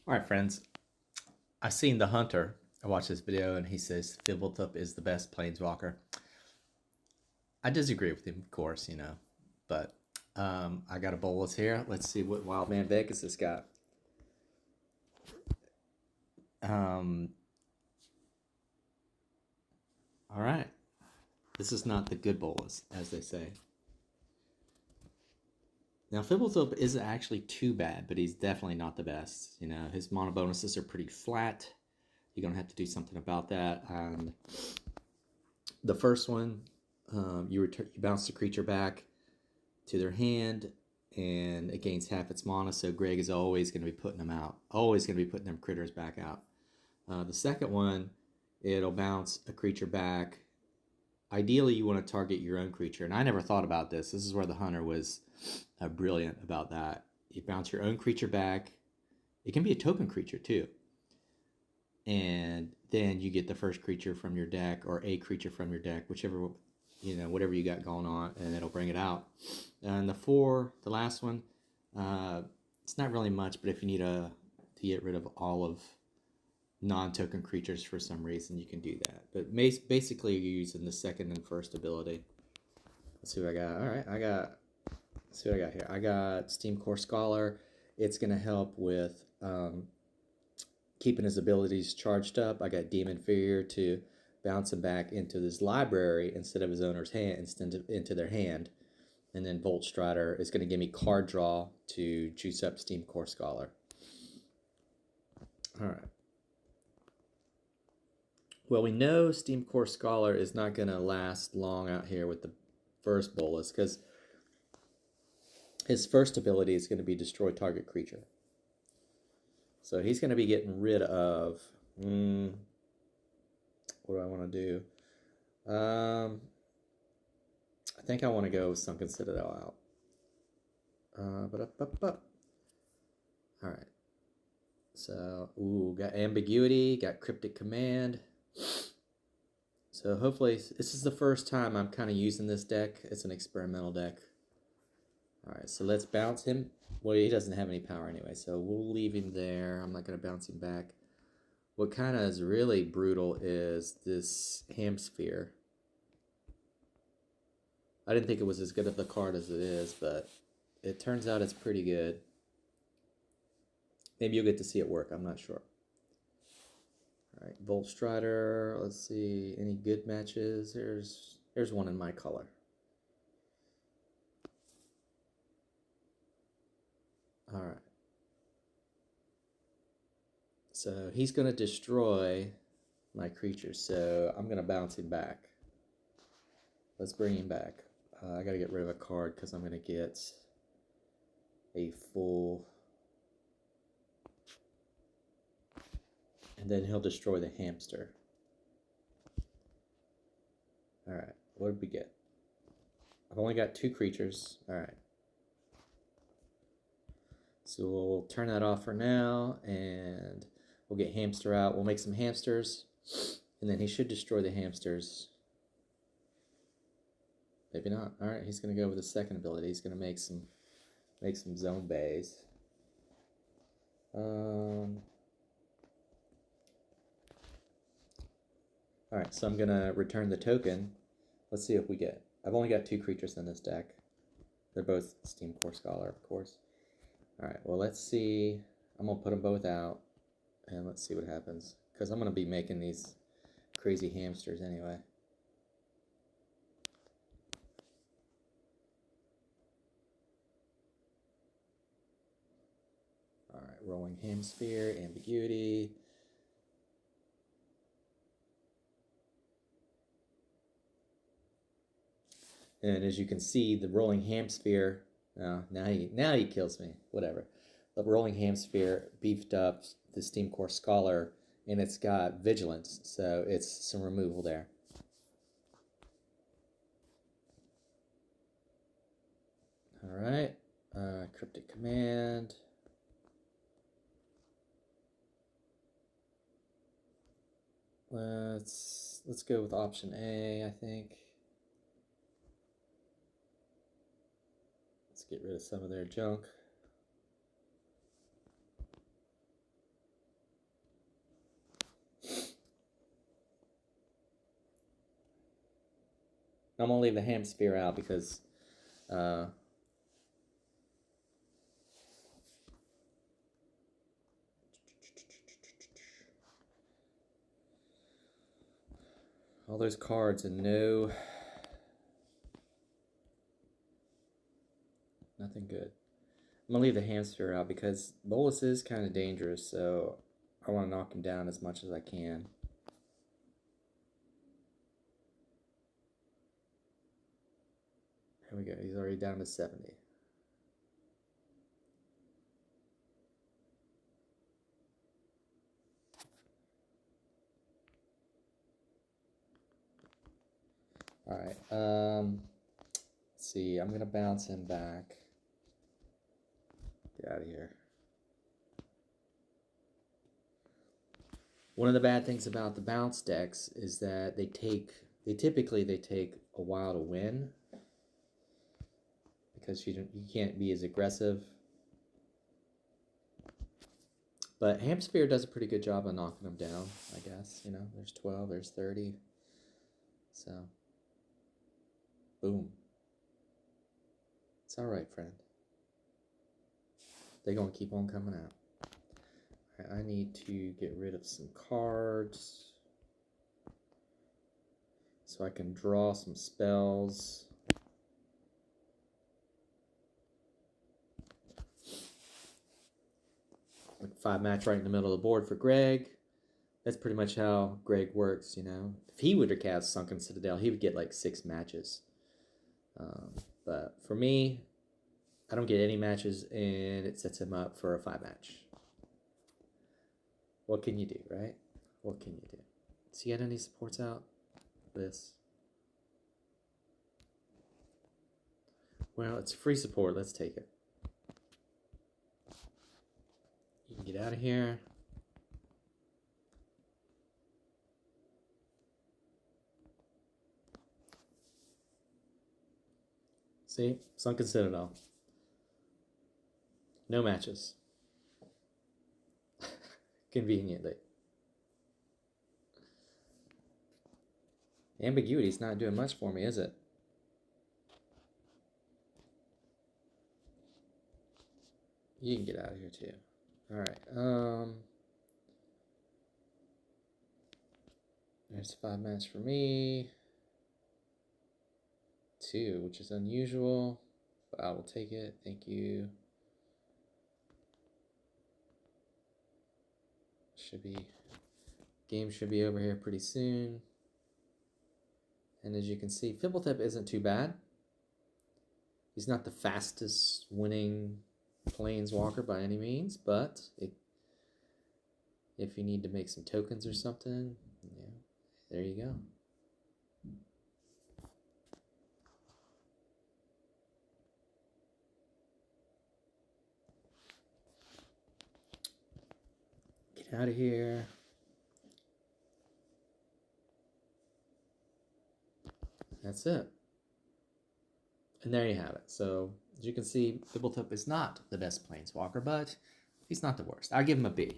All right, friends. I seen the Hunter. I watched this video and he says Fblthp is the best planeswalker. I disagree with him, of course, but I got a bolus here. Let's see what Wildman Vegas has got. Um, all right. This is not the good bolus, as they say. Now, Fblthp isn't actually too bad, but he's definitely not the best. His mono bonuses are pretty flat. You're going to have to do something about that. And the first one, you bounce the creature back to their hand, and it gains half its mana. So Greg is always going to be putting them out, always going to be putting them critters back out. The second one, it'll bounce a creature back. Ideally, you want to target your own creature, and I never thought about this. This is where the Hunter was brilliant about that. You bounce your own creature back. It can be a token creature too, and then you get the first creature from your deck or a creature from your deck, whichever, whatever you got going on, and it'll bring it out. And the last one, it's not really much, but if you need to get rid of all of non-token creatures for some reason, you can do that. But basically, you're using the second and first ability. Let's see what I got. All right, let's see what I got here. I got Steam Core Scholar. It's going to help with keeping his abilities charged up. I got Demon Fear to bounce him back into this library instead of his owner's hand, instead into their hand. And then Volt Strider is going to give me card draw to juice up Steam Core Scholar. All right. Well, we know Steam Core Scholar is not going to last long out here with the first bolus because his first ability is going to be destroy target creature. So he's going to be getting rid of... what do I want to do? I think I want to go with Sunken Citadel out. All right. So, got Ambiguity, got Cryptic Command. So hopefully, this is the first time I'm kind of using this deck. It's an experimental deck. All right, so let's bounce him. Well, he doesn't have any power anyway, so we'll leave him there. I'm not going to bounce him back. What kind of is really brutal is this Hamsphere. I didn't think it was as good of a card as it is, but it turns out it's pretty good. Maybe you'll get to see it work. I'm not sure. All right, Volt Strider. Let's see any good matches. Here's one in my color. All right. So he's going to destroy my creature. So I'm going to bounce him back. Let's bring him back. I got to get rid of a card because I'm going to get a full... And then he'll destroy the hamster. All right, what did we get? I've only got 2 creatures. All right. So we'll turn that off for now, and we'll get hamster out. We'll make some hamsters, and then he should destroy the hamsters. Maybe not. All right, he's going to go with the second ability. He's going to make some zone bays. All right, so I'm going to return the token. Let's see what we get. I've only got 2 creatures in this deck. They're both Steam Core Scholar, of course. All right, well, let's see. I'm going to put them both out, and let's see what happens. Because I'm going to be making these crazy hamsters anyway. All right, Rolling Hamsphere, Ambiguity. And as you can see, the Rolling Hamsphere, now he kills me, whatever. The Rolling Hamsphere beefed up the Steam Core Scholar, and it's got Vigilance, so it's some removal there. All right, Cryptic Command. Let's go with option A, I think. Let's get rid of some of their junk. I'm going to leave the Hamsphere out because all those cards and nothing good. I'm going to leave the Hamsphere out because Bolus is kind of dangerous, so I want to knock him down as much as I can. There we go. He's already down to 70. All right. Let's see. I'm gonna bounce him back. Get out of here. One of the bad things about the bounce decks is that they typically take a while to win because you can't be as aggressive. But Hamsphere does a pretty good job of knocking them down, I guess. You know, there's 12, there's 30. So, boom. It's all right, friend. They're going to keep on coming out. All right, I need to get rid of some cards so I can draw some spells. Like 5-match right in the middle of the board for Greg. That's pretty much how Greg works, you know. If he would have cast Sunken Citadel, he would get like 6 matches. But for me, I don't get any matches, and it sets him up for a 5-match. What can you do, right? What can you do? Does he get any supports out? This. Well, it's free support. Let's take it. You can get out of here. See? Sunken Citadel. No matches. Conveniently. Ambiguity's not doing much for me, is it? You can get out of here too. Alright, there's 5-match for me. 2, which is unusual, but I will take it. Thank you. Game should be over here pretty soon. And as you can see, Fblthp isn't too bad. He's not the fastest winning planeswalker by any means, but if you need to make some tokens or something, yeah, there you go. Get out of here. That's it. And there you have it. So, as you can see, Fblthp is not the best planeswalker, but he's not the worst. I'll give him a B.